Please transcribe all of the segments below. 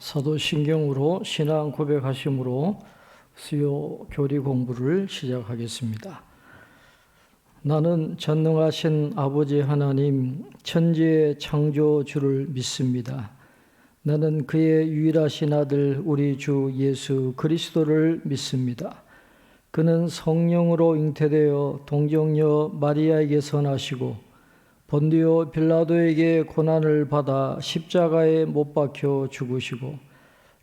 사도신경으로 신앙 고백하심으로 수요 교리 공부를 시작하겠습니다. 나는 전능하신 아버지 하나님 천지의 창조주를 믿습니다. 나는 그의 유일하신 아들 우리 주 예수 그리스도를 믿습니다. 그는 성령으로 잉태되어 동정녀 마리아에게서 나시고 본디오 빌라도에게 고난을 받아 십자가에 못 박혀 죽으시고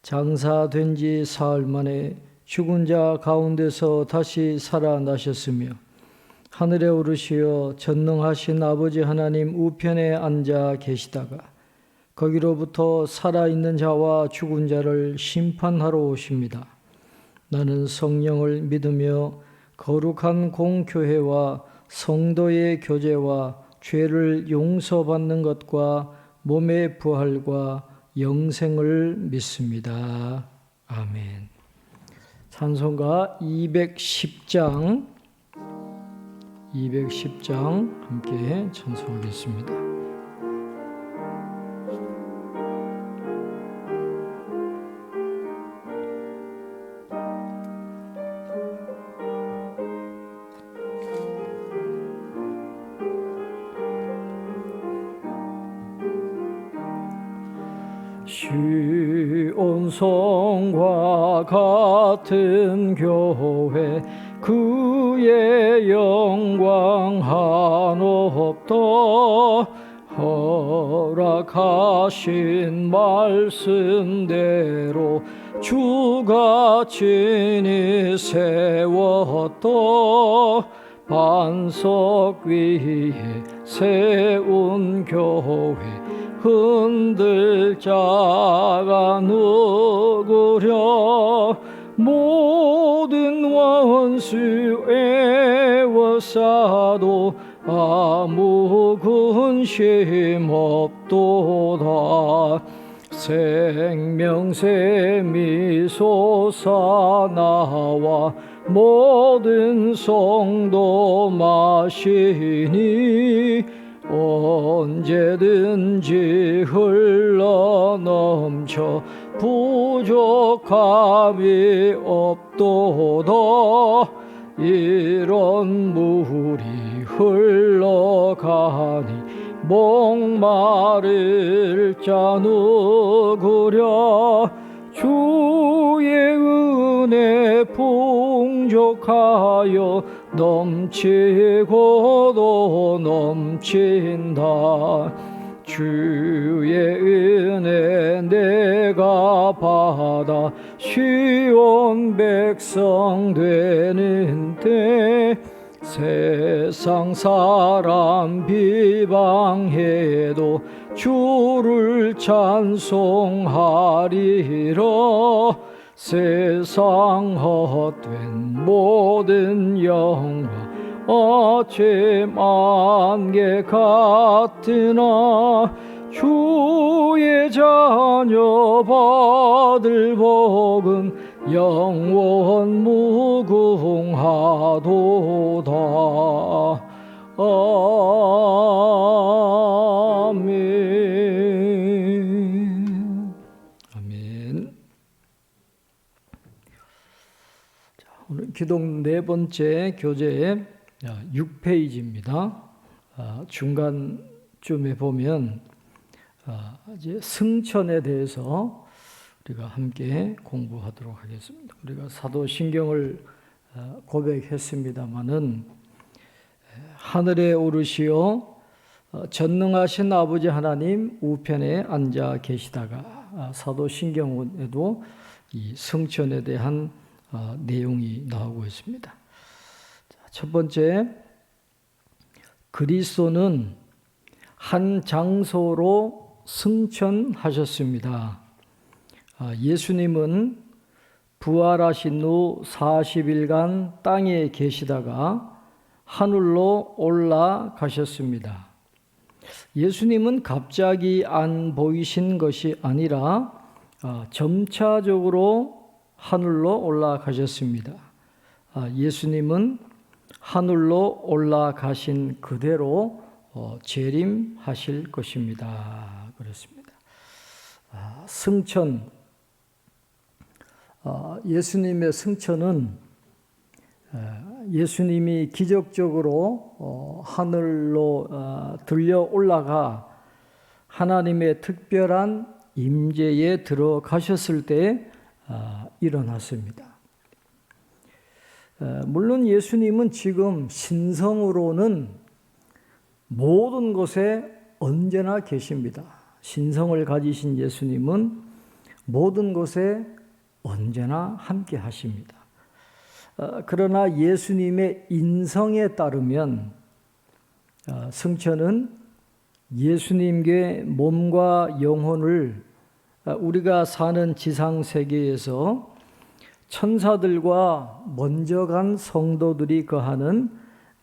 장사된 지 사흘 만에 죽은 자 가운데서 다시 살아나셨으며 하늘에 오르시어 전능하신 아버지 하나님 우편에 앉아 계시다가 거기로부터 살아있는 자와 죽은 자를 심판하러 오십니다. 나는 성령을 믿으며 거룩한 공교회와 성도의 교제와 죄를 용서받는 것과 몸의 부활과 영생을 믿습니다. 아멘. 찬송가 210장 함께 찬송하겠습니다. 시온성과 같은 교회 그의 영광 한없다 허락하신 말씀대로 주가 친히 세웠다 반석 위에 세운 교회 흔들 자가 누구랴 모든 원수 애워싸도 아무 근심 없도다 생명샘이 솟아나와 모든 성도 마시니 언제든지 흘러넘쳐 부족함이 없도다 이런 물이 흘러가니 목마를 자 누구랴 주의 은혜 풍족하여 넘치고도 넘친다 주의 은혜 내가 받아 시온 백성 되는데 세상 사람 비방해도 주를 찬송하리라 세상 헛된 모든 영광 어째 만개 같으나 주의 자녀 받을 복은 영원 무궁하도다. 아멘. 아멘. 자, 오늘 기독 네 번째 교재 6페이지입니다. 중간쯤에 보면 이제 승천에 대해서 우리가 함께 공부하도록 하겠습니다. 우리가 사도신경을 고백했습니다마는 하늘에 오르시어 전능하신 아버지 하나님 우편에 앉아 계시다가 사도신경에도 이 승천에 대한 내용이 나오고 있습니다. 첫 번째, 그리스도는 한 장소로 승천하셨습니다. 예수님은 부활하신 후 40일간 땅에 계시다가 하늘로 올라가셨습니다. 예수님은 갑자기 안 보이신 것이 아니라 점차적으로 하늘로 올라가셨습니다. 예수님은 하늘로 올라가신 그대로 재림하실 것입니다. 그렇습니다. 승천, 예수님의 승천은 예수님이 기적적으로 하늘로 들려 올라가 하나님의 특별한 임재에 들어가셨을 때 일어났습니다. 물론 예수님은 지금 신성으로는 모든 곳에 언제나 계십니다. 신성을 가지신 예수님은 모든 곳에 언제나 함께 하십니다. 그러나 예수님의 인성에 따르면 승천은 예수님께 몸과 영혼을 우리가 사는 지상 세계에서 천사들과 먼저 간 성도들이 거하는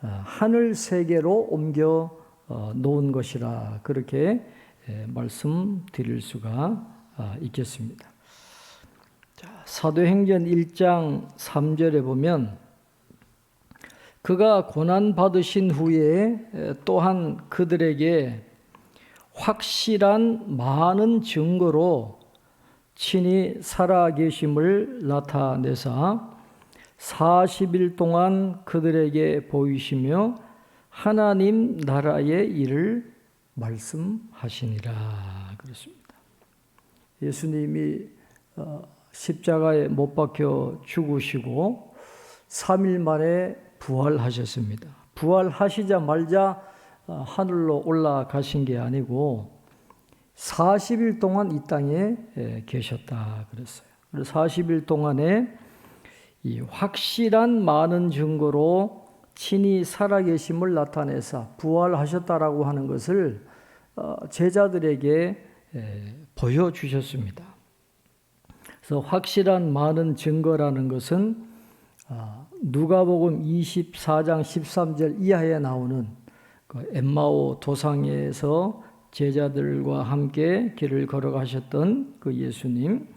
하늘 세계로 옮겨 놓은 것이라 그렇게 말씀드릴 수가 있겠습니다. 사도행전 1장 3절에 보면 그가 고난받으신 후에 또한 그들에게 확실한 많은 증거로 친히 살아계심을 나타내사 40일 동안 그들에게 보이시며 하나님 나라의 일을 말씀하시니라 그렇습니다. 예수님이 십자가에 못 박혀 죽으시고 3일 만에 부활하셨습니다. 부활하시자마자 하늘로 올라가신 게 아니고 40일 동안 이 땅에 계셨다 그랬어요. 그래서 40일 동안에 이 확실한 많은 증거로 친히 살아계심을 나타내사 부활하셨다라고 하는 것을 제자들에게 보여주셨습니다. 그래서 확실한 많은 증거라는 것은 누가복음 24장 13절 이하에 나오는 그 엠마오 도상에서 제자들과 함께 길을 걸어가셨던 그 예수님,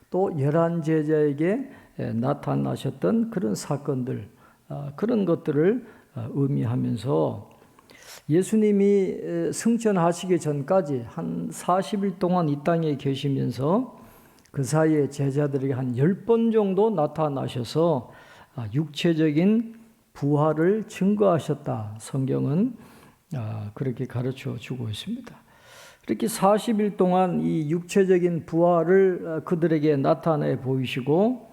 또 11 제자에게 나타나셨던 그런 사건들, 그런 것들을 의미하면서 예수님이 승천하시기 전까지 한 40일 동안 이 땅에 계시면서 그 사이에 제자들에게 한 10번 정도 나타나셔서 육체적인 부활을 증거하셨다. 성경은 그렇게 가르쳐 주고 있습니다. 이렇게 40일 동안 이 육체적인 부활을 그들에게 나타내 보이시고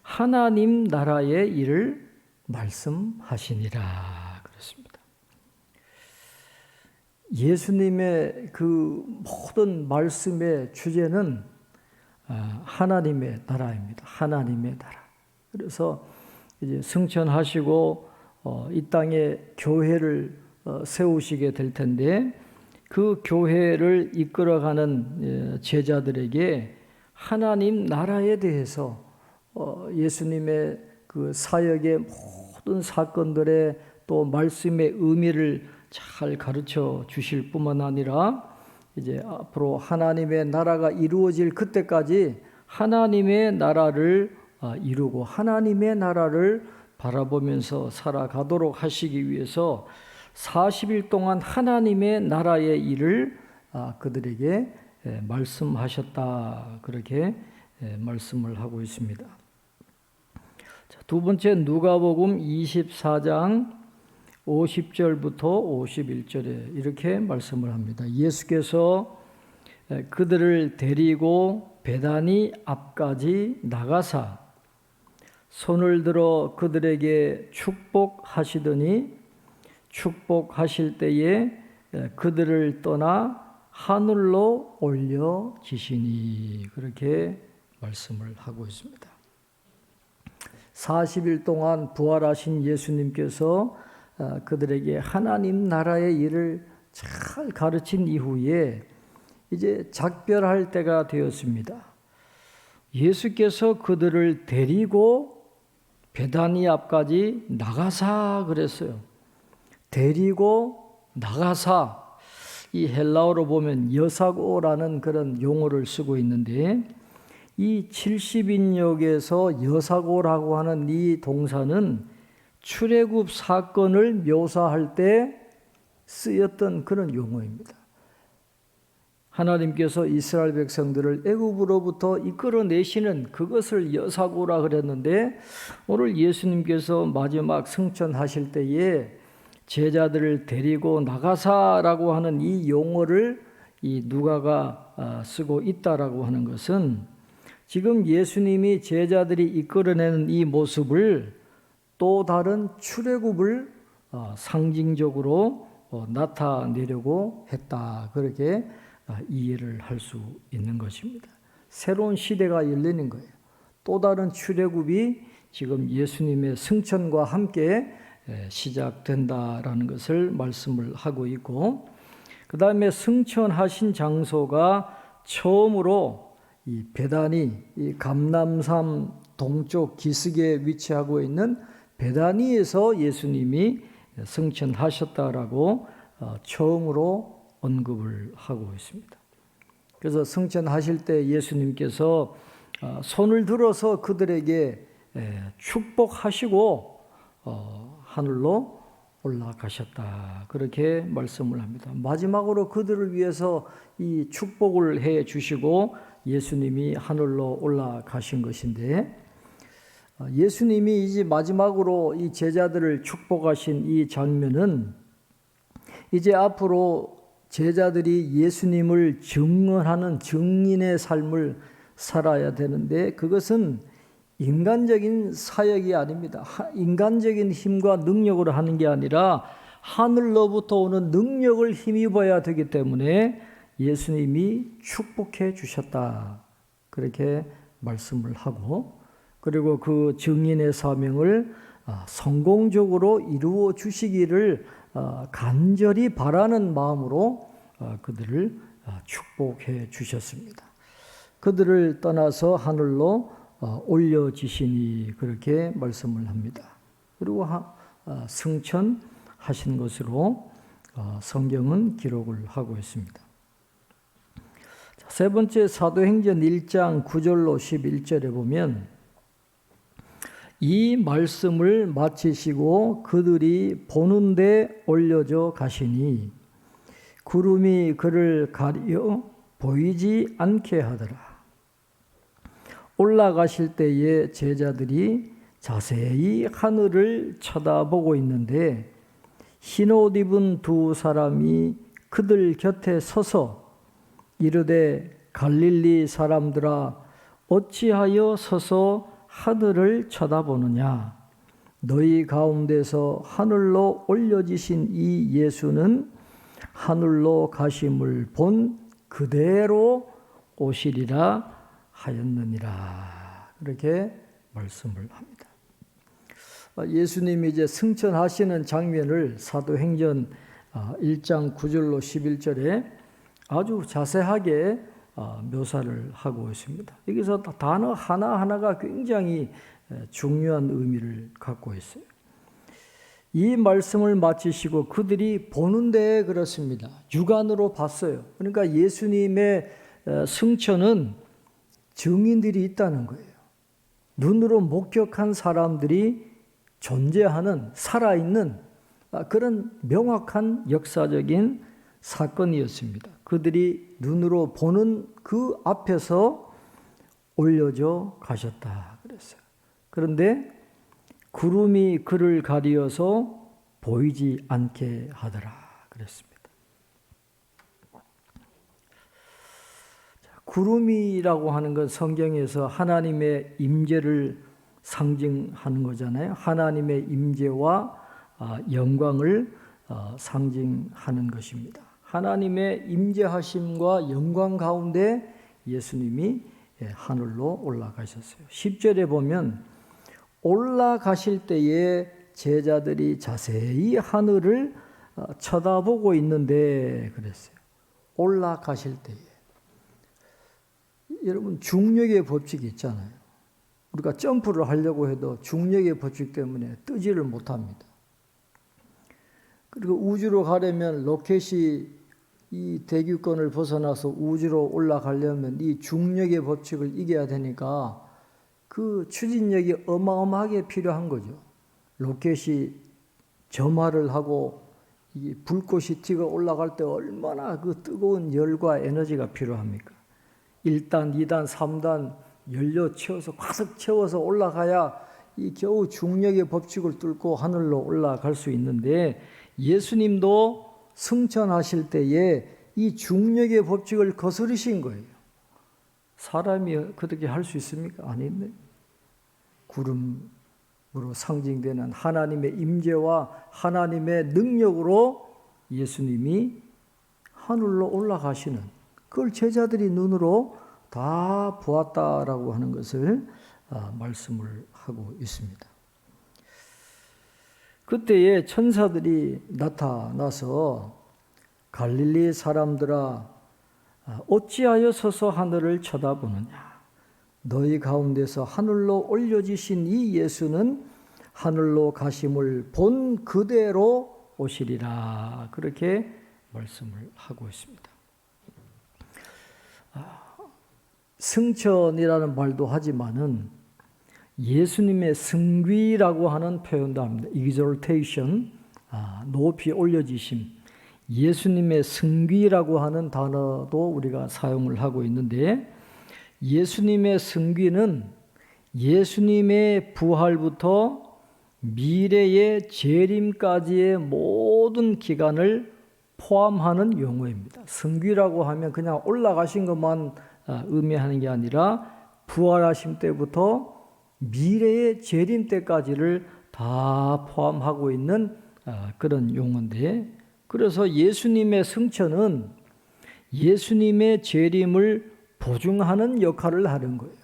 하나님 나라의 일을 말씀하시니라 그렇습니다. 예수님의 그 모든 말씀의 주제는 하나님의 나라입니다. 하나님의 나라. 그래서 이제 승천하시고 이 땅에 교회를 세우시게 될 텐데 그 교회를 이끌어가는 제자들에게 하나님 나라에 대해서 예수님의 그 사역의 모든 사건들의 또 말씀의 의미를 잘 가르쳐 주실 뿐만 아니라 이제 앞으로 하나님의 나라가 이루어질 그때까지 하나님의 나라를 이루고 하나님의 나라를 바라보면서 살아가도록 하시기 위해서 40일 동안 하나님의 나라의 일을 그들에게 말씀하셨다. 그렇게 말씀을 하고 있습니다. 두 번째 누가복음 24장 50절부터 51절에 이렇게 말씀을 합니다. 예수께서 그들을 데리고 베다니 앞까지 나가사 손을 들어 그들에게 축복하시더니 축복하실 때에 그들을 떠나 하늘로 올려지시니 그렇게 말씀을 하고 있습니다. 40일 동안 부활하신 예수님께서 그들에게 하나님 나라의 일을 잘 가르친 이후에 이제 작별할 때가 되었습니다. 예수께서 그들을 데리고 베다니 앞까지 나가사 그랬어요. 데리고 나가사, 이 헬라어로 보면 여사고라는 그런 용어를 쓰고 있는데 이 70인역에서 여사고라고 하는 이 동사는 출애굽 사건을 묘사할 때 쓰였던 그런 용어입니다. 하나님께서 이스라엘 백성들을 애굽으로부터 이끌어내시는 그것을 여사고라 그랬는데, 오늘 예수님께서 마지막 승천하실 때에 제자들을 데리고 나가사라고 하는 이 용어를 이 누가가 쓰고 있다라고 하는 것은, 지금 예수님이 제자들이 이끌어내는 이 모습을 또 다른 출애굽을 상징적으로 나타내려고 했다, 그렇게 이해를 할 수 있는 것입니다. 새로운 시대가 열리는 거예요. 또 다른 출애굽이 지금 예수님의 승천과 함께 시작된다라는 것을 말씀을 하고 있고, 그 다음에 승천하신 장소가 처음으로 이 베다니, 이 감람산 동쪽 기슭에 위치하고 있는 베다니에서 예수님이 승천하셨다라고 처음으로 언급을 하고 있습니다. 그래서 승천하실 때 예수님께서 손을 들어서 그들에게 축복하시고 하늘로 올라가셨다, 그렇게 말씀을 합니다. 마지막으로 그들을 위해서 이 축복을 해 주시고 예수님이 하늘로 올라가신 것인데, 예수님이 이제 마지막으로 이 제자들을 축복하신 이 장면은 이제 앞으로 제자들이 예수님을 증언하는 증인의 삶을 살아야 되는데, 그것은 인간적인 사역이 아닙니다. 인간적인 힘과 능력으로 하는 게 아니라 하늘로부터 오는 능력을 힘입어야 되기 때문에 예수님이 축복해 주셨다, 그렇게 말씀을 하고, 그리고 그 증인의 사명을 성공적으로 이루어 주시기를 간절히 바라는 마음으로 그들을 축복해 주셨습니다. 그들을 떠나서 하늘로 올려지시니, 그렇게 말씀을 합니다. 그리고 승천하신 것으로 성경은 기록을 하고 있습니다. 세 번째, 사도행전 1장 9절로 11절에 보면, 이 말씀을 마치시고 그들이 보는 데 올려져 가시니 구름이 그를 가려 보이지 않게 하더라. 올라가실 때에 제자들이 자세히 하늘을 쳐다보고 있는데, 흰옷 입은 두 사람이 그들 곁에 서서 이르되, 갈릴리 사람들아, 어찌하여 서서 하늘을 쳐다보느냐? 너희 가운데서 하늘로 올려지신 이 예수는 하늘로 가심을 본 그대로 오시리라 하였느니라, 그렇게 말씀을 합니다. 예수님이 이제 승천하시는 장면을 사도행전 1장 9절로 11절에 아주 자세하게 묘사를 하고 있습니다. 여기서 단어 하나하나가 굉장히 중요한 의미를 갖고 있어요. 이 말씀을 마치시고 그들이 보는데, 그렇습니다. 육안으로 봤어요. 그러니까 예수님의 승천은 증인들이 있다는 거예요. 눈으로 목격한 사람들이 존재하는, 살아있는 그런 명확한 역사적인 사건이었습니다. 그들이 눈으로 보는 그 앞에서 올려져 가셨다 그랬어요. 그런데 구름이 그를 가리어서 보이지 않게 하더라 그랬습니다. 구름이라고 하는 건 성경에서 하나님의 임재를 상징하는 거잖아요. 하나님의 임재와 영광을 상징하는 것입니다. 하나님의 임재하심과 영광 가운데 예수님이 하늘로 올라가셨어요. 10절에 보면 올라가실 때에 제자들이 자세히 하늘을 쳐다보고 있는데 그랬어요. 올라가실 때에. 여러분, 중력의 법칙이 있잖아요. 우리가 점프를 하려고 해도 중력의 법칙 때문에 뜨지를 못합니다. 그리고 우주로 가려면 로켓이 이 대기권을 벗어나서 우주로 올라가려면 이 중력의 법칙을 이겨야 되니까 그 추진력이 어마어마하게 필요한 거죠. 로켓이 점화를 하고 이 불꽃이 튀어 올라갈 때 얼마나 그 뜨거운 열과 에너지가 필요합니까? 1단, 2단, 3단 연료 채워서 가득 채워서 올라가야 이 겨우 중력의 법칙을 뚫고 하늘로 올라갈 수 있는데, 예수님도 승천하실 때에 이 중력의 법칙을 거스르신 거예요. 사람이 그렇게 할 수 있습니까? 아닌데. 구름으로 상징되는 하나님의 임재와 하나님의 능력으로 예수님이 하늘로 올라가시는, 그걸 제자들이 눈으로 다 보았다라고 하는 것을 말씀을 하고 있습니다. 그때에 천사들이 나타나서 갈릴리 사람들아 어찌하여 서서 하늘을 쳐다보느냐, 너희 가운데서 하늘로 올려지신 이 예수는 하늘로 가심을 본 그대로 오시리라, 그렇게 말씀을 하고 있습니다. 승천이라는 말도 하지만은 예수님의 승귀라고 하는 표현도 합니다. exaltation, 높이 올려지심. 예수님의 승귀라고 하는 단어도 우리가 사용을 하고 있는데, 예수님의 승귀는 예수님의 부활부터 미래의 재림까지의 모든 기간을 포함하는 용어입니다. 승귀라고 하면 그냥 올라가신 것만 의미하는 게 아니라 부활하심 때부터 미래의 재림 때까지를 다 포함하고 있는 그런 용어인데, 그래서 예수님의 승천은 예수님의 재림을 보증하는 역할을 하는 거예요.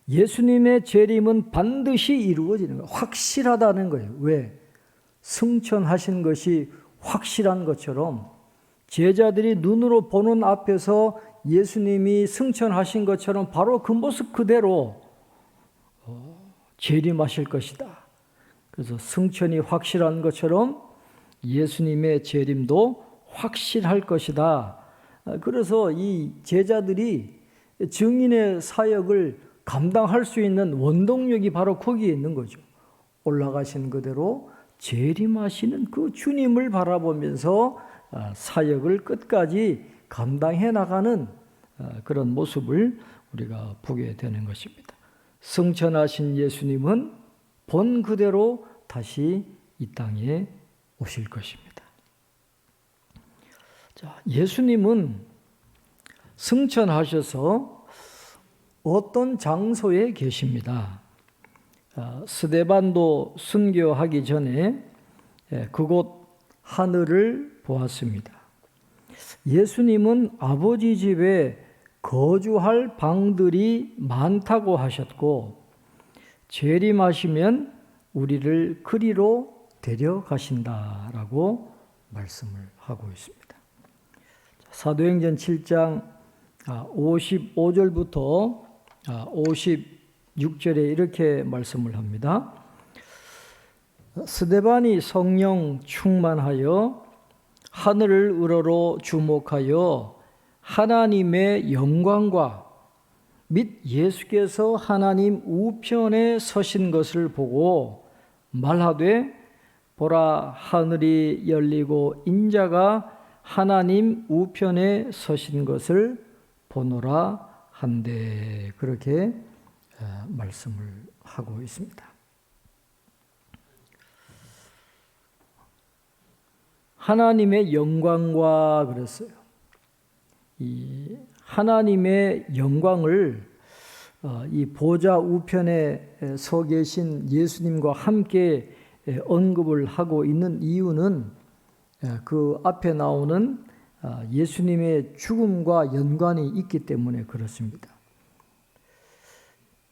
예수님의 재림은 반드시 이루어지는 거예요. 확실하다는 거예요. 왜? 승천하신 것이 확실한 것처럼 제자들이 눈으로 보는 앞에서 예수님이 승천하신 것처럼 바로 그 모습 그대로 재림하실 것이다. 그래서 승천이 확실한 것처럼 예수님의 재림도 확실할 것이다. 그래서 이 제자들이 증인의 사역을 감당할 수 있는 원동력이 바로 거기에 있는 거죠. 올라가신 그대로 재림하시는 그 주님을 바라보면서 사역을 끝까지 감당해 나가는 그런 모습을 우리가 보게 되는 것입니다. 승천하신 예수님은 본 그대로 다시 이 땅에 오실 것입니다. 자, 예수님은 승천하셔서 어떤 장소에 계십니다. 스데반도 순교하기 전에 그곳 하늘을 보았습니다. 예수님은 아버지 집에 거주할 방들이 많다고 하셨고, 재림하시면 우리를 그리로 데려가신다라고 말씀을 하고 있습니다. 사도행전 7장 55절부터 56절에 이렇게 말씀을 합니다. 스데반이 성령 충만하여 하늘을 우러러 주목하여 하나님의 영광과 및 예수께서 하나님 우편에 서신 것을 보고 말하되, 보라, 하늘이 열리고 인자가 하나님 우편에 서신 것을 보노라 한데, 그렇게 말씀을 하고 있습니다. 하나님의 영광과 그랬어요. 이 하나님의 영광을 이 보좌 우편에 서 계신 예수님과 함께 언급을 하고 있는 이유는 그 앞에 나오는 예수님의 죽음과 연관이 있기 때문에 그렇습니다.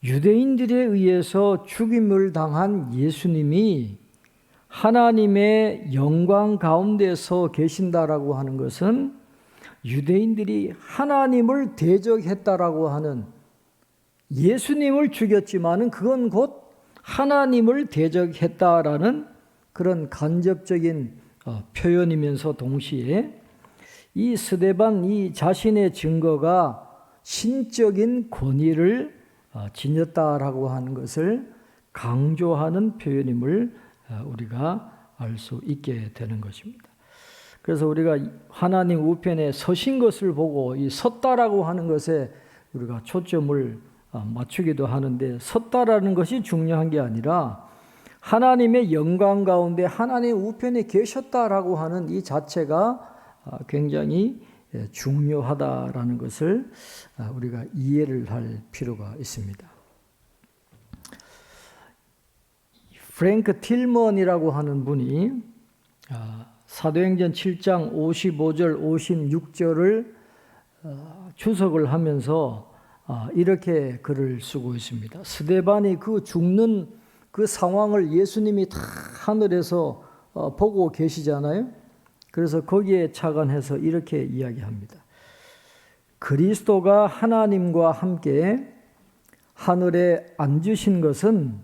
유대인들에 의해서 죽임을 당한 예수님이 하나님의 영광 가운데서 계신다라고 하는 것은 유대인들이 하나님을 대적했다라고 하는, 예수님을 죽였지만은 그건 곧 하나님을 대적했다라는 그런 간접적인 표현이면서 동시에 이 스데반 이 자신의 증거가 신적인 권위를 지녔다라고 하는 것을 강조하는 표현임을 우리가 알 수 있게 되는 것입니다. 그래서 우리가 하나님 우편에 서신 것을 보고 이 섰다라고 하는 것에 우리가 초점을 맞추기도 하는데, 섰다라는 것이 중요한 게 아니라 하나님의 영광 가운데 하나님 우편에 계셨다라고 하는 이 자체가 굉장히 중요하다라는 것을 우리가 이해를 할 필요가 있습니다. 프랭크 틸먼이라고 하는 분이 사도행전 7장 55절 56절을 주석을 하면서 이렇게 글을 쓰고 있습니다. 스데반이 그 죽는 그 상황을 예수님이 다 하늘에서 보고 계시잖아요. 그래서 거기에 착안해서 이렇게 이야기합니다. 그리스도가 하나님과 함께 하늘에 앉으신 것은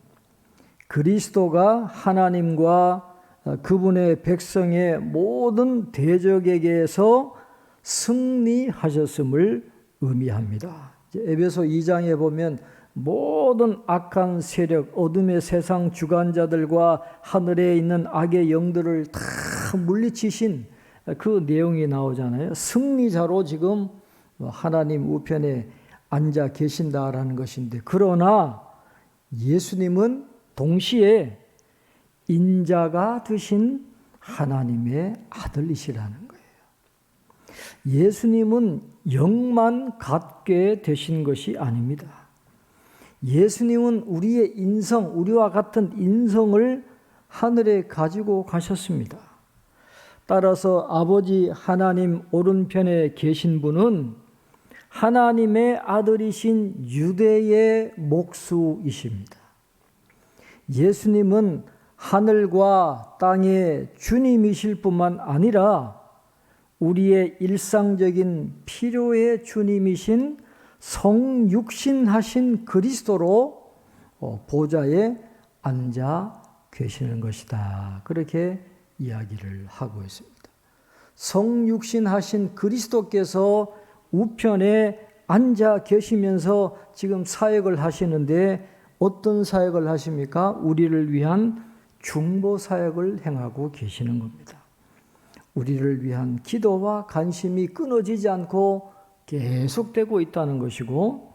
그리스도가 하나님과 그분의 백성의 모든 대적에게서 승리하셨음을 의미합니다. 에베소 2장에 보면 모든 악한 세력, 어둠의 세상 주관자들과 하늘에 있는 악의 영들을 다 물리치신 그 내용이 나오잖아요. 승리자로 지금 하나님 우편에 앉아 계신다라는 것인데, 그러나 예수님은 동시에 인자가 되신 하나님의 아들이시라는 거예요. 예수님은 영만 갖게 되신 것이 아닙니다. 예수님은 우리의 인성, 우리와 같은 인성을 하늘에 가지고 가셨습니다. 따라서 아버지 하나님 오른편에 계신 분은 하나님의 아들이신 유대의 목수이십니다. 예수님은 하늘과 땅의 주님이실 뿐만 아니라 우리의 일상적인 필요의 주님이신 성육신하신 그리스도로 보좌에 앉아 계시는 것이다. 그렇게 이야기를 하고 있습니다. 성육신하신 그리스도께서 우편에 앉아 계시면서 지금 사역을 하시는데, 어떤 사역을 하십니까? 우리를 위한 중보 사역을 행하고 계시는 겁니다. 우리를 위한 기도와 관심이 끊어지지 않고 계속되고 있다는 것이고,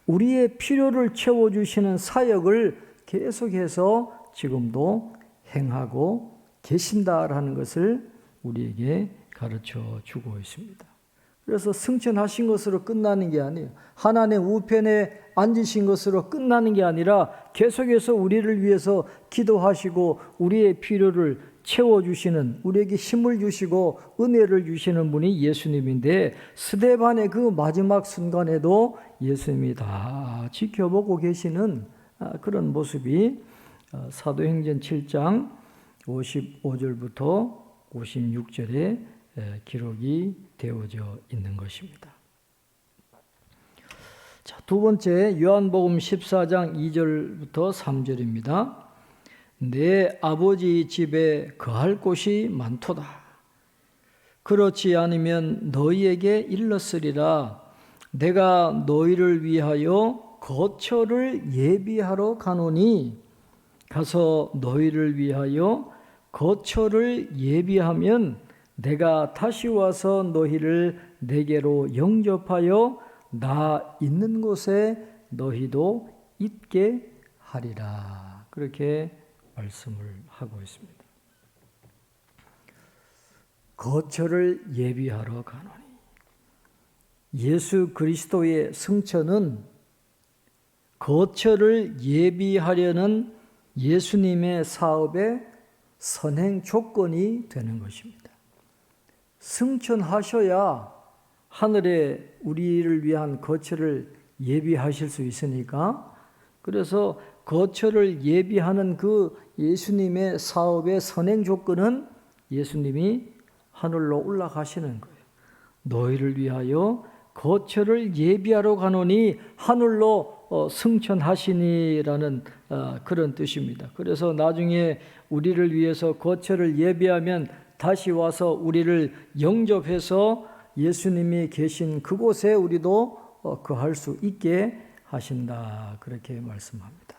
우리의 필요를 채워주시는 사역을 계속해서 지금도 행하고 계신다라는 것을 우리에게 가르쳐 주고 있습니다. 그래서 승천하신 것으로 끝나는 게 아니에요. 하나님의 우편에 앉으신 것으로 끝나는 게 아니라 계속해서 우리를 위해서 기도하시고 우리의 필요를 채워주시는, 우리에게 힘을 주시고 은혜를 주시는 분이 예수님인데, 스데반의 그 마지막 순간에도 예수님이 다 지켜보고 계시는 그런 모습이 사도행전 7장 55절부터 56절에 기록이 되어져 있는 것입니다. 자, 두 번째, 요한복음 14장 2절부터 3절입니다. 내 아버지 집에 거할 곳이 많도다. 그렇지 않으면 너희에게 일렀으리라. 내가 너희를 위하여 거처를 예비하러 가노니, 가서 너희를 위하여 거처를 예비하면 내가 다시 와서 너희를 내게로 영접하여 나 있는 곳에 너희도 있게 하리라. 그렇게 말씀을 하고 있습니다. 거처를 예비하러 가노니, 예수 그리스도의 승천은 거처를 예비하려는 예수님의 사업의 선행 조건이 되는 것입니다. 승천하셔야 하늘에 우리를 위한 거처를 예비하실 수 있으니까, 그래서 거처를 예비하는 그 예수님의 사업의 선행 조건은 예수님이 하늘로 올라가시는 거예요. 너희를 위하여 거처를 예비하러 가노니 하늘로 승천하시니라는 그런 뜻입니다. 그래서 나중에 우리를 위해서 거처를 예비하면 다시 와서 우리를 영접해서 예수님이 계신 그곳에 우리도 거할 수 있게 하신다. 그렇게 말씀합니다.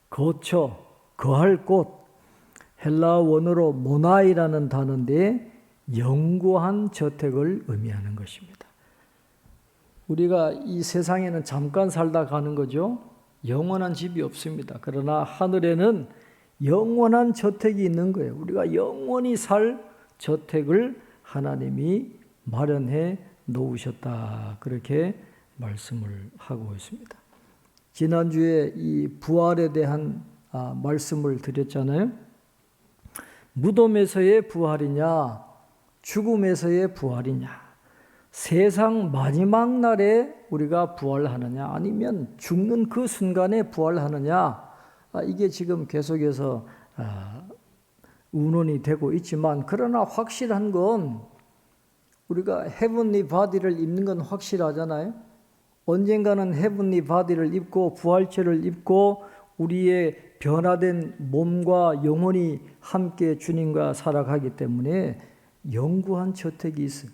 거처, 거할 곳, 헬라 원어로 모나이라는 단어인데 영구한 저택을 의미하는 것입니다. 우리가 이 세상에는 잠깐 살다 가는 거죠. 영원한 집이 없습니다. 그러나 하늘에는 영원한 저택이 있는 거예요. 우리가 영원히 살 저택을 하나님이 마련해 놓으셨다. 그렇게 말씀을 하고 있습니다. 지난주에 이 부활에 대한 말씀을 드렸잖아요. 무덤에서의 부활이냐, 죽음에서의 부활이냐, 세상 마지막 날에 우리가 부활하느냐, 아니면 죽는 그 순간에 부활하느냐, 이게 지금 계속해서 의논이 되고 있지만, 그러나 확실한 건 우리가 헤븐리 바디를 입는 건 확실하잖아요. 언젠가는 헤븐리 바디를 입고 부활체를 입고 우리의 변화된 몸과 영혼이 함께 주님과 살아가기 때문에 영구한 저택이 있어요.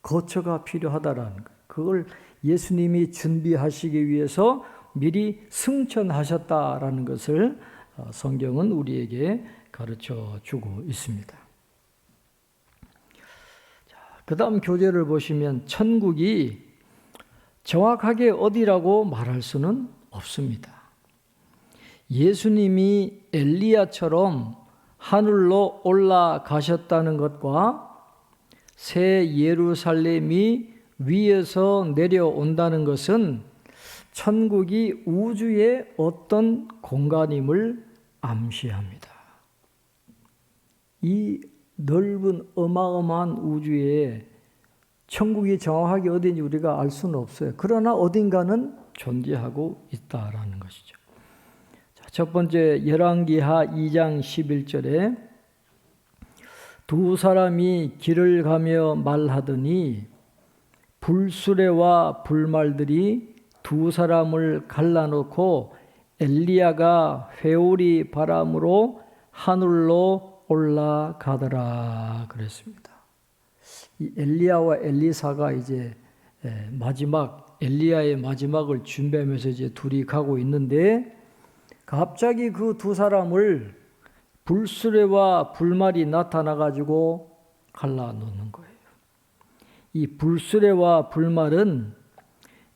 거처가 필요하다라는 거예요. 그걸 예수님이 준비하시기 위해서 미리 승천하셨다라는 것을 성경은 우리에게 가르쳐 주고 있습니다. 그 다음 교재를 보시면 천국이 정확하게 어디라고 말할 수는 없습니다. 예수님이 엘리야처럼 하늘로 올라가셨다는 것과 새 예루살렘이 위에서 내려온다는 것은 천국이 우주의 어떤 공간임을 암시합니다. 이 넓은 어마어마한 우주에 천국이 정확하게 어딘지 우리가 알 수는 없어요. 그러나 어딘가는 존재하고 있다라는 것이죠. 첫 번째 열왕기하 2장 11절에 두 사람이 길을 가며 말하더니 불수레와 불말들이 두 사람을 갈라놓고 엘리야가 회오리 바람으로 하늘로 올라가더라 그랬습니다. 이 엘리야와 엘리사가 이제 마지막 엘리야의 마지막을 준비하면서 이제 둘이 가고 있는데 갑자기 그 두 사람을 불수레와 불말이 나타나 가지고 갈라놓는 거예요. 이 불수레와 불말은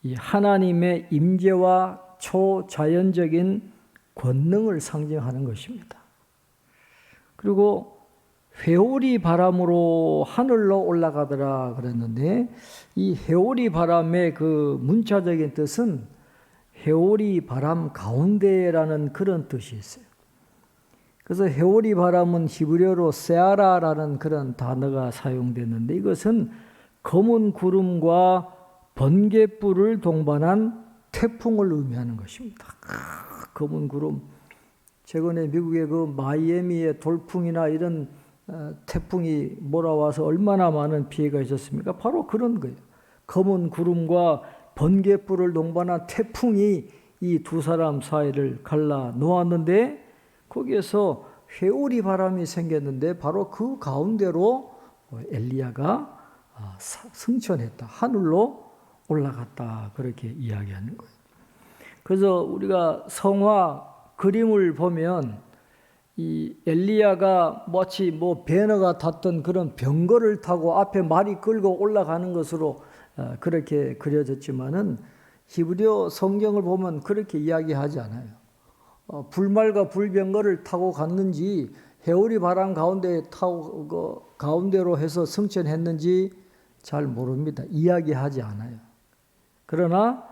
이 하나님의 임재와 초자연적인 권능을 상징하는 것입니다. 그리고 회오리 바람으로 하늘로 올라가더라 그랬는데 이 회오리 바람의 그 문자적인 뜻은 회오리 바람 가운데라는 그런 뜻이 있어요. 그래서 회오리 바람은 히브리어로 세아라라는 그런 단어가 사용됐는데 이것은 검은 구름과 번갯불을 동반한 태풍을 의미하는 것입니다. 검은 구름. 최근에 미국의 그 마이애미의 돌풍이나 이런 태풍이 몰아와서 얼마나 많은 피해가 있었습니까? 바로 그런 거예요. 검은 구름과 번갯불을 동반한 태풍이 이 두 사람 사이를 갈라 놓았는데 거기에서 회오리 바람이 생겼는데 바로 그 가운데로 엘리야가 승천했다. 하늘로 올라갔다. 그렇게 이야기하는 거예요. 그래서 우리가 성화 그림을 보면 이 엘리야가 마치 배너가 탔던 그런 병거를 타고 앞에 말이 끌고 올라가는 것으로 그렇게 그려졌지만은 히브리어 성경을 보면 그렇게 이야기하지 않아요. 불말과 불병거를 타고 갔는지 회오리 바람 가운데 타고 가운데로 해서 승천했는지 잘 모릅니다. 이야기하지 않아요. 그러나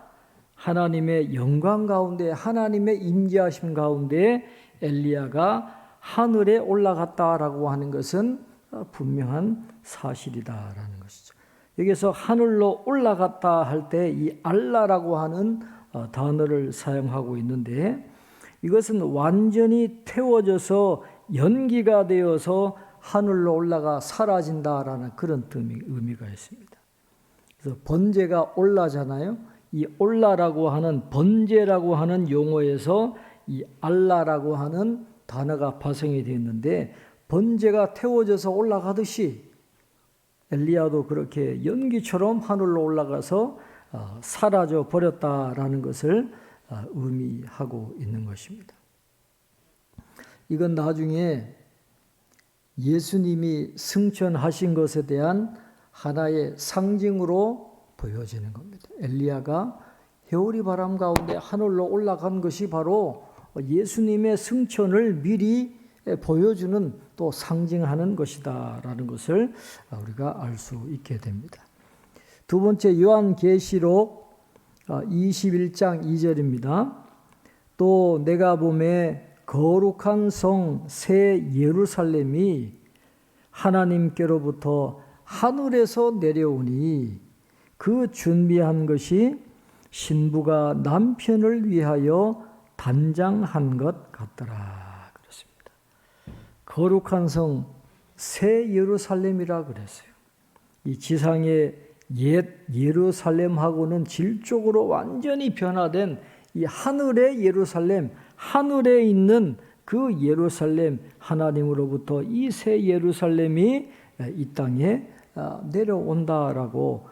하나님의 영광 가운데 하나님의 임재하심 가운데 엘리야가 하늘에 올라갔다라고 하는 것은 분명한 사실이다라는 것이죠. 여기서 하늘로 올라갔다 할 때 이 알라라고 하는 단어를 사용하고 있는데 이것은 완전히 태워져서 연기가 되어서 하늘로 올라가 사라진다라는 그런 의미가 있습니다. 그래서 번제가 올라잖아요. 이 올라라고 하는 번제라고 하는 용어에서 이 알라라고 하는 단어가 파생이 되어 있는데 번제가 태워져서 올라가듯이 엘리야도 그렇게 연기처럼 하늘로 올라가서 사라져 버렸다라는 것을 의미하고 있는 것입니다. 이건 나중에 예수님이 승천하신 것에 대한 하나의 상징으로 보여지는 겁니다. 엘리야가 해오리 바람 가운데 하늘로 올라간 것이 바로 예수님의 승천을 미리 보여주는 또 상징하는 것이다라는 것을 우리가 알 수 있게 됩니다. 두 번째 요한계시록 21장 2절입니다. 또 내가 보매 거룩한 성 새 예루살렘이 하나님께로부터 하늘에서 내려오니 그 준비한 것이 신부가 남편을 위하여 단장한 것 같더라 그렇습니다. 거룩한 성 새 예루살렘이라 그랬어요. 이 지상의 옛 예루살렘하고는 질적으로 완전히 변화된 이 하늘의 예루살렘, 하늘에 있는 그 예루살렘, 하나님으로부터 이 새 예루살렘이 이 땅에 내려온다라고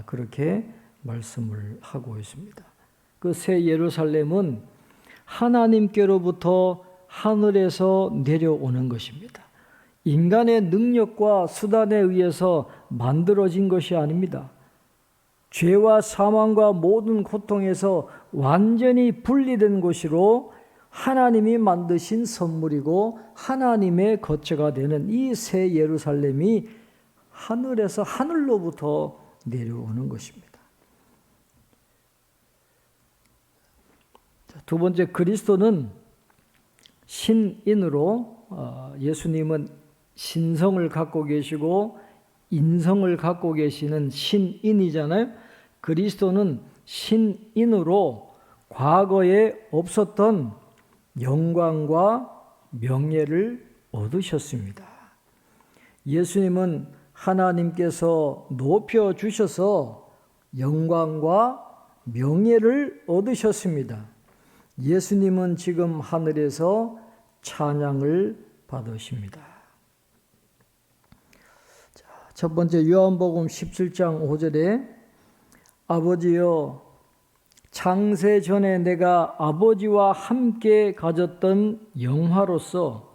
그렇게 말씀을 하고 있습니다. 그 새 예루살렘은 하나님께로부터 하늘에서 내려오는 것입니다. 인간의 능력과 수단에 의해서 만들어진 것이 아닙니다. 죄와 사망과 모든 고통에서 완전히 분리된 곳으로 하나님이 만드신 선물이고 하나님의 거처가 되는 이 새 예루살렘이 하늘에서 하늘로부터 내려오는 것입니다. 두 번째, 그리스도는 신인으로 예수님은 신성을 갖고 계시고 인성을 갖고 계시는 신인이잖아요. 그리스도는 신인으로 과거에 없었던 영광과 명예를 얻으셨습니다. 예수님은 하나님께서 높여주셔서 영광과 명예를 얻으셨습니다. 예수님은 지금 하늘에서 찬양을 받으십니다. 첫 번째 요한복음 17장 5절에 아버지여 창세 전에 내가 아버지와 함께 가졌던 영화로서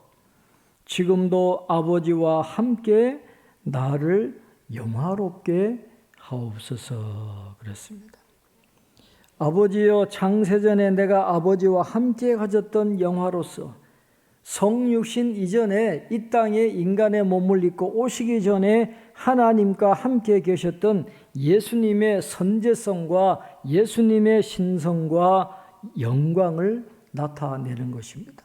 지금도 아버지와 함께 나를 영화롭게 하옵소서 그랬습니다. 아버지여 창세 전에 내가 아버지와 함께 가졌던 영화로서 성육신 이전에 이 땅에 인간의 몸을 입고 오시기 전에 하나님과 함께 계셨던 예수님의 선제성과 예수님의 신성과 영광을 나타내는 것입니다.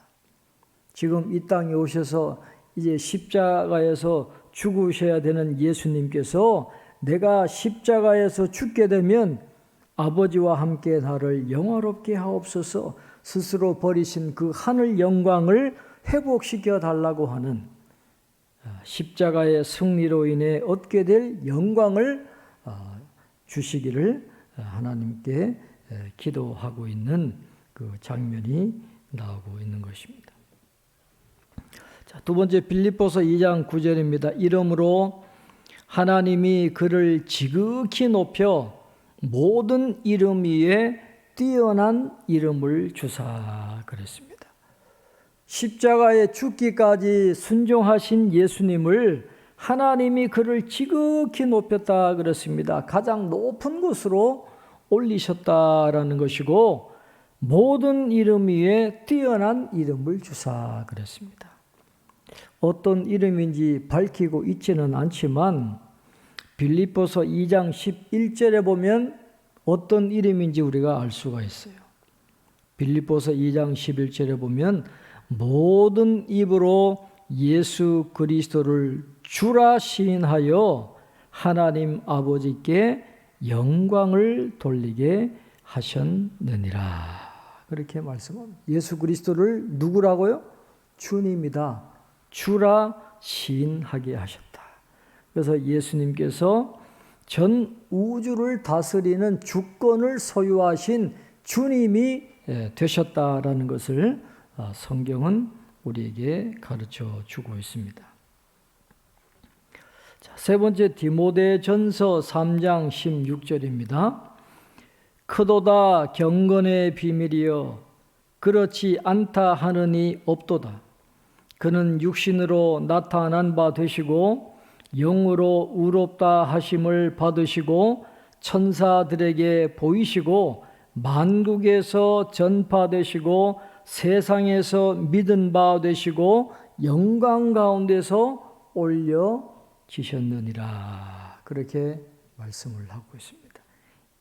지금 이 땅에 오셔서 이제 십자가에서 죽으셔야 되는 예수님께서 내가 십자가에서 죽게 되면 아버지와 함께 나를 영화롭게 하옵소서 스스로 버리신 그 하늘 영광을 회복시켜 달라고 하는 십자가의 승리로 인해 얻게 될 영광을 주시기를 하나님께 기도하고 있는 그 장면이 나오고 있는 것입니다. 자, 두 번째 빌립보서 2장 9절입니다. 이러므로 하나님이 그를 지극히 높여 모든 이름 위에 뛰어난 이름을 주사 그랬습니다. 십자가에 죽기까지 순종하신 예수님을 하나님이 그를 지극히 높였다 그랬습니다. 가장 높은 곳으로 올리셨다라는 것이고 모든 이름 위에 뛰어난 이름을 주사 그랬습니다. 어떤 이름인지 밝히고 있지는 않지만 빌립보서 2장 11절에 보면 어떤 이름인지 우리가 알 수가 있어요. 빌립보서 2장 11절에 보면 모든 입으로 예수 그리스도를 주라 시인하여 하나님 아버지께 영광을 돌리게 하셨느니라. 그렇게 말씀합니다. 예수 그리스도를 누구라고요? 주님이다. 주라 시인하게 하셨다. 그래서 예수님께서 전 우주를 다스리는 주권을 소유하신 주님이 되셨다라는 것을 성경은 우리에게 가르쳐 주고 있습니다. 자, 세 번째 디모데전서 3장 16절입니다. 크도다 경건의 비밀이여 그렇지 않다 하느니 없도다. 그는 육신으로 나타난 바 되시고 영으로 의롭다 하심을 받으시고 천사들에게 보이시고 만국에서 전파되시고 세상에서 믿은 바 되시고 영광 가운데서 올려지셨느니라. 그렇게 말씀을 하고 있습니다.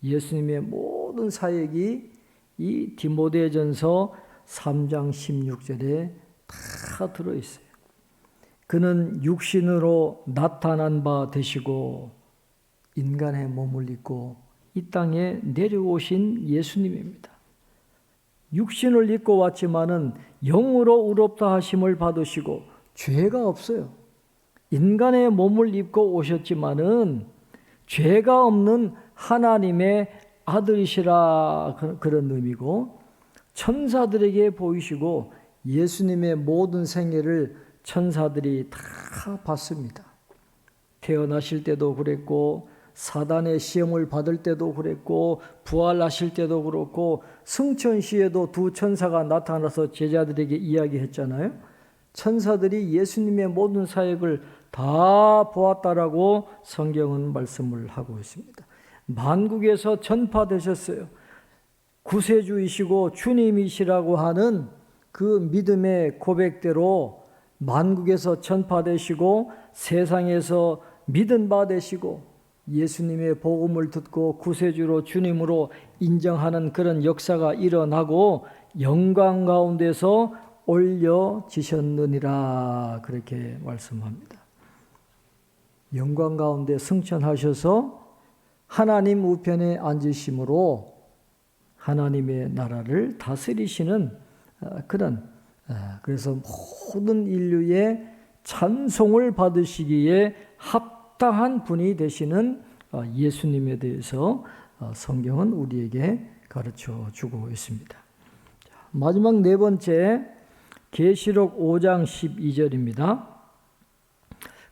예수님의 모든 사역이 이 디모데전서 3장 16절에 다 들어있어요. 그는 육신으로 나타난 바 되시고 인간의 몸을 입고 이 땅에 내려오신 예수님입니다. 육신을 입고 왔지만은 영으로 의롭다 하심을 받으시고 죄가 없어요. 인간의 몸을 입고 오셨지만은 죄가 없는 하나님의 아들이시라 그런 의미고 천사들에게 보이시고 예수님의 모든 생애를 천사들이 다 봤습니다. 태어나실 때도 그랬고 사단의 시험을 받을 때도 그랬고 부활하실 때도 그렇고 승천시에도 두 천사가 나타나서 제자들에게 이야기했잖아요. 천사들이 예수님의 모든 사역을 다 보았다라고 성경은 말씀을 하고 있습니다. 만국에서 전파되셨어요. 구세주이시고 주님이시라고 하는 그 믿음의 고백대로 만국에서 전파되시고 세상에서 믿은 바 되시고 예수님의 복음을 듣고 구세주로 주님으로 인정하는 그런 역사가 일어나고 영광 가운데서 올려지셨느니라 그렇게 말씀합니다. 영광 가운데 승천하셔서 하나님 우편에 앉으심으로 하나님의 나라를 다스리시는 그런 그래서 모든 인류의 찬송을 받으시기에 합당한 분이 되시는 예수님에 대해서 성경은 우리에게 가르쳐 주고 있습니다. 마지막 네 번째 계시록 5장 12절입니다.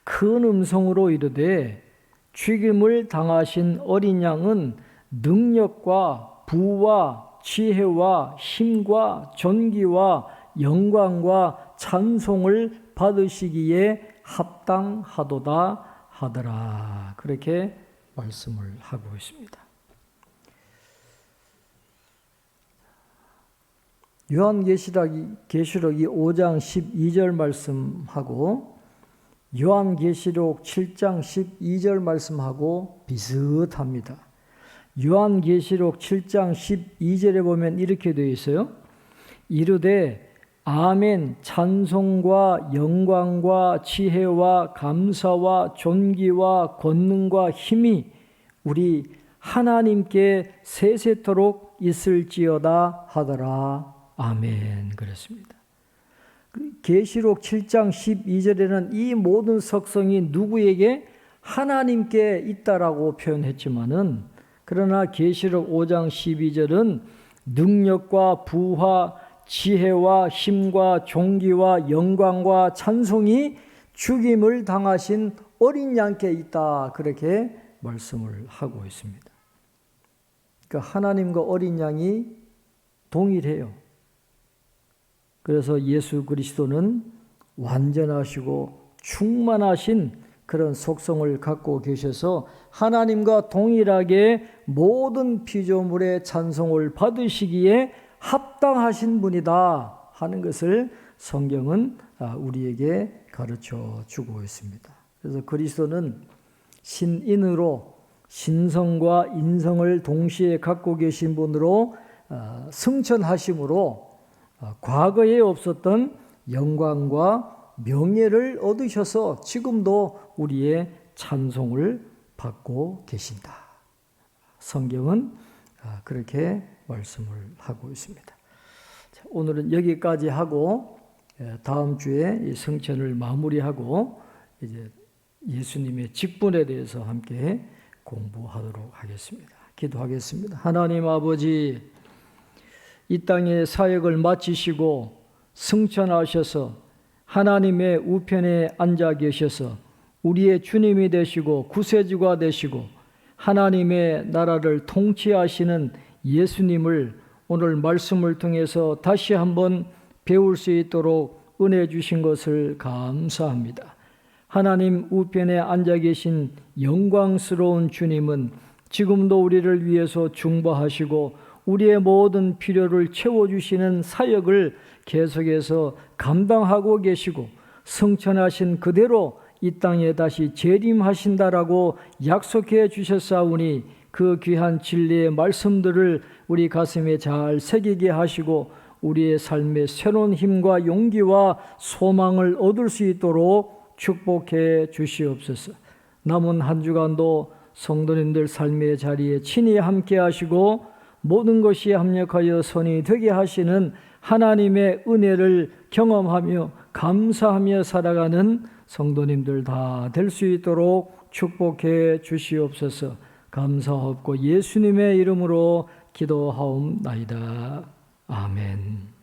큰 음성으로 이르되 죽임을 당하신 어린 양은 능력과 부와 지혜와 힘과 존귀와 영광과 찬송을 받으시기에 합당하도다 하더라. 그렇게 말씀을 하고 있습니다. 요한계시록이 5장 12절 말씀하고 요한계시록 7장 12절 말씀하고 비슷합니다. 요한계시록 7장 12절에 보면 이렇게 되어 있어요. 이르되 아멘 찬송과 영광과 지혜와 감사와 존귀와 권능과 힘이 우리 하나님께 세세토록 있을지어다 하더라. 아멘. 그렇습니다. 계시록 7장 12절에는 이 모든 석성이 누구에게 하나님께 있다라고 표현했지만은 그러나 계시록 5장 12절은 능력과 부와 지혜와 힘과 존귀와 영광과 찬송이 죽임을 당하신 어린 양께 있다. 그렇게 말씀을 하고 있습니다. 그러니까 하나님과 어린 양이 동일해요. 그래서 예수 그리스도는 완전하시고 충만하신 그런 속성을 갖고 계셔서 하나님과 동일하게 모든 피조물의 찬송을 받으시기에 합당하신 분이다 하는 것을 성경은 우리에게 가르쳐 주고 있습니다. 그래서 그리스도는 신인으로 신성과 인성을 동시에 갖고 계신 분으로 승천하심으로 과거에 없었던 영광과 명예를 얻으셔서 지금도 우리의 찬송을 받고 계신다. 성경은 그렇게 말씀을 하고 있습니다. 오늘은 여기까지 하고 다음 주에 이 성천을 마무리하고 이제 예수님의 직분에 대해서 함께 공부하도록 하겠습니다. 기도하겠습니다. 하나님 아버지, 이 땅의 사역을 마치시고 승천하셔서 하나님의 우편에 앉아 계셔서 우리의 주님이 되시고 구세주가 되시고 하나님의 나라를 통치하시는 예수님을 오늘 말씀을 통해서 다시 한번 배울 수 있도록 은혜 주신 것을 감사합니다. 하나님 우편에 앉아 계신 영광스러운 주님은 지금도 우리를 위해서 중보하시고 우리의 모든 필요를 채워주시는 사역을 계속해서 감당하고 계시고 성천하신 그대로 이 땅에 다시 재림하신다라고 약속해 주셨사오니 그 귀한 진리의 말씀들을 우리 가슴에 잘 새기게 하시고 우리의 삶에 새로운 힘과 용기와 소망을 얻을 수 있도록 축복해 주시옵소서. 남은 한 주간도 성도님들 삶의 자리에 친히 함께 하시고 모든 것이 합력하여 선이 되게 하시는 하나님의 은혜를 경험하며 감사하며 살아가는 성도님들 다 될 수 있도록 축복해 주시옵소서. 감사하옵고 예수님의 이름으로 기도하옵나이다. 아멘.